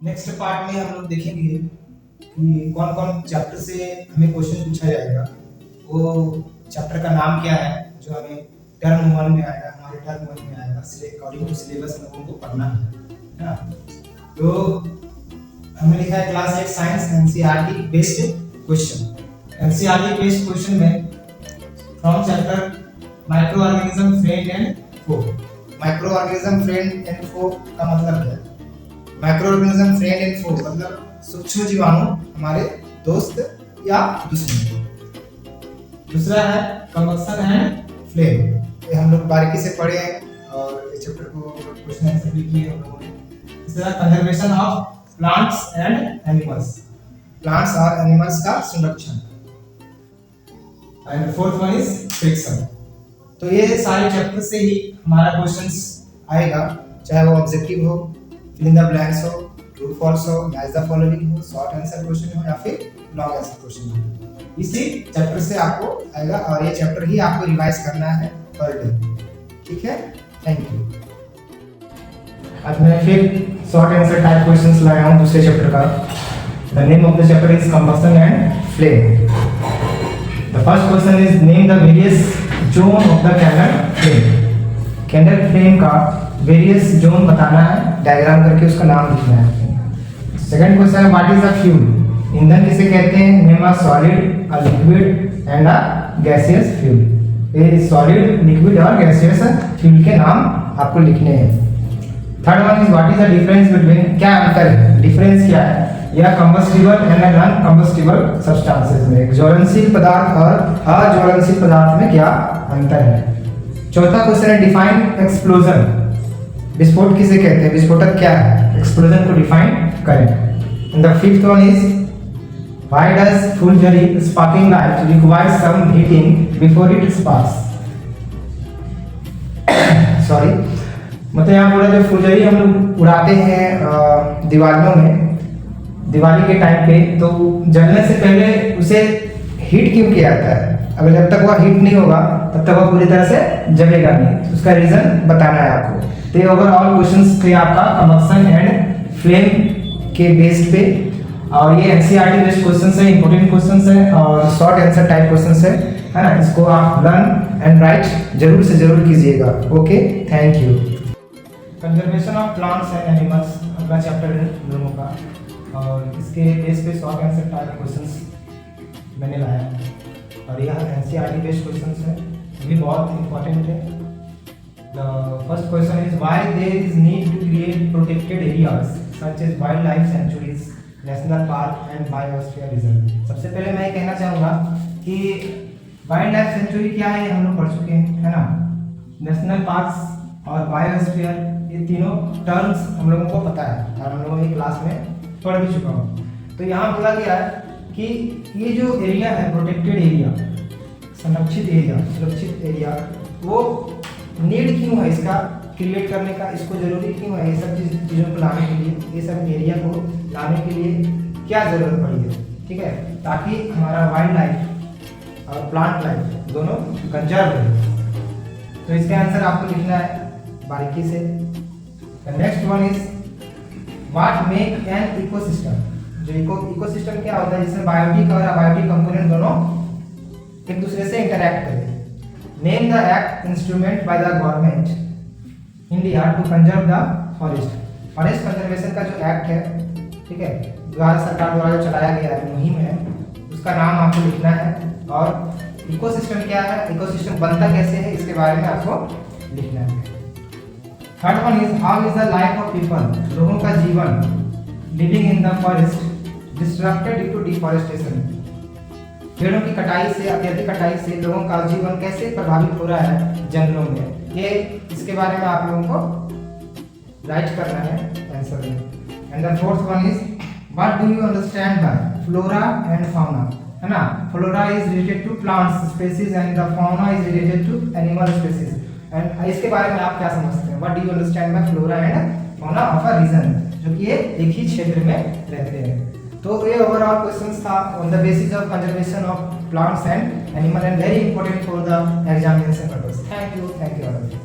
Next part में हम लोग देखेंगे कि कौन कौन चैप्टर से हमें क्वेश्चन पूछा जाएगा। वो चैप्टर का नाम क्या है जो हमें टर्म 1 में आएगा, हमारे टर्म 1 में आएगा, अकॉर्डिंग टू सिलेबस हम लोगों को पढ़ना है ना। तो हमने लिखा है class 8 science NCERT based question. NCERT based question में from chapter microorganism friend and foe. Microorganism friend and foe का मतलब क्या है? Microorganism friend and foe मतलब सूक्ष्म जीवाणु हमारे दोस्त या दुश्मन। दूसरा है कंबक्शन एंड फ्लेम, ये हम लोग बारीकी से पढ़े हैं और इस चैप्टर को क्वेश्चन आंसर भी किए हम लोगों ने। तीसरा conservation of plants and animals, plants और एनिमल्स का संरक्षण। And fourth one is friction. तो ये सारे चैप्टर से ही हमारा क्वेश्चंस आएगा, चाहे वो ऑब्जेक्टिव हो, फिल इन द ब्लैंक्स हो, ट्रू फॉल्स हो, मैच द फॉलोइंग हो, शॉर्ट आंसर क्वेश्चन हो या फिर लॉन्ग आंसर क्वेश्चन हो। इसी चैप्टर से आपको आएगा और ये चैप्टर ही आपको रिवाइज करना है पर डे। ठीक है, थैंक यू। आज मैं फिर शॉर्ट आंसर टाइप क्वेश्चंस लाया हूं दूसरे चैप्टर का। The name of the chapter is combustion and flame. The first question is name the various zone of the candle flame. Candle flame का वेरियस जोन बताना है, डायग्राम करके उसका नाम लिखना है। सेकंड क्वेश्चन है व्हाट इज द फ्यूल। ईंधन किसे कहते हैं? Name a solid, a liquid and a gaseous fuel. ये सॉलिड, लिक्विड और गैसियस फ्यूल के नाम आपको लिखने हैं। Third one is what is the difference between, क्या अंतर है, डिफरेंस क्या है या combustible and non combustible substances में, ज्वलनशील पदार्थ और अज्वलनशील पदार्थ में क्या अंतर है। चौथा क्वेश्चन है डिफाइन एक्सप्लोजन। विस्फोट किसे कहते हैं, विस्फोटक क्या है, एक्सप्लोजन को डिफाइन करें। And the fifth one is why does फुलझड़ी sparking light require some heating before it sparks. Sorry, मतलब यहाँ बोला जो फुलझड़ी हम लोग उड़ाते हैं दिवालियों में, दिवाली के टाइम पे, तो जलने से पहले उसे हीट क्यों किया जाता है? अगर जब तक वह हीट नहीं होगा तब तक वह पूरी तरह से जलेगा नहीं, उसका रीजन बताना है आपको। तो ये ओवरऑल क्वेश्चंस थे आपका कंबक्शन एंड फ्लेम के बेस पे, और ये एनसीईआरटी बेस्ड क्वेश्चंस है, इंपॉर्टेंट क्वेश्चंस है और शॉर्ट आंसर टाइप क्वेश्चंस है ना। इसको आप लर्न एंड राइट जरूर से जरूर कीजिएगा। Okay, thank you. Conservation of plants and animals अगला चैप्टर है दोनों का, और इसके बेस पे शॉर्ट आंसर टाइप क्वेश्चंस मैंने लाया और यह एनसीईआरटी बेस्ड क्वेश्चंस है, ये भी बहुत इंपॉर्टेंट है। The first question is why there is need to create protected areas such as wildlife sanctuaries, national park and biosphere reserve. सबसे पहले मैं ये कहना चाहूँगा कि वाइल्ड लाइफ सेंचुरी क्या है हम लोग पढ़ चुके हैं, है ना। नेशनल पार्क्स और बायोस्फीयर, ये तीनों टर्म्स हम लोगों को पता है और हम लोगों ने क्लास में पढ़ भी चुका हूँ। तो यहाँ बोला गया है कि ये जो एरिया है प्रोटेक्टेड एरिया, संरक्षित एरिया, सुरक्षित एरिया, वो नीड क्यों है इसका क्रिएट करने का, इसको जरूरी क्यों है ये सब चीज़ों को लाने के लिए, ये सब एरिया को लाने के लिए क्या ज़रूरत पड़ी है, ठीक है, ताकि हमारा वाइल्ड लाइफ और प्लांट लाइफ दोनों कंजर्व रहे। तो इसका आंसर आपको लिखना है बारीकी से। Next one is what make an ecosystem. जो इकोसिस्टम क्या होता है, जिसमें बायोटिक और अबायोटिक कंपोनेंट दोनों एक दूसरे से इंटरैक्ट करें। Name the act instrument by the government India to conserve the forest. Forest conservation का जो एक्ट है, ठीक है, भारत सरकार द्वारा जो चलाया गया है, मुहिम है, उसका नाम आपको लिखना है। और इकोसिस्टम क्या है, इकोसिस्टम बनता कैसे है, इसके बारे में आपको लिखना है। Third one is how is the life of people, लोगों का जीवन, living in the forest destructed due to deforestation. पेड़ों की कटाई से, अत्यधिक कटाई से लोगों का जीवन कैसे प्रभावित हो रहा है जंगलों में, ये इसके बारे में आप लोगों को राइट करना है आंसर में। And the fourth one is what do you understand by flora and fauna, है ना। Flora is related to plants species and the fauna is related to animal species. And इसके बारे में आप क्या समझते हैं, what do you understand by flora and fauna of a region, जो कि ये एक ही क्षेत्र में रहते हैं। तो ये ओवरऑल क्वेश्चंस था on the basis of conservation of plants and animal and very important for the examination purpose. Thank you all of you.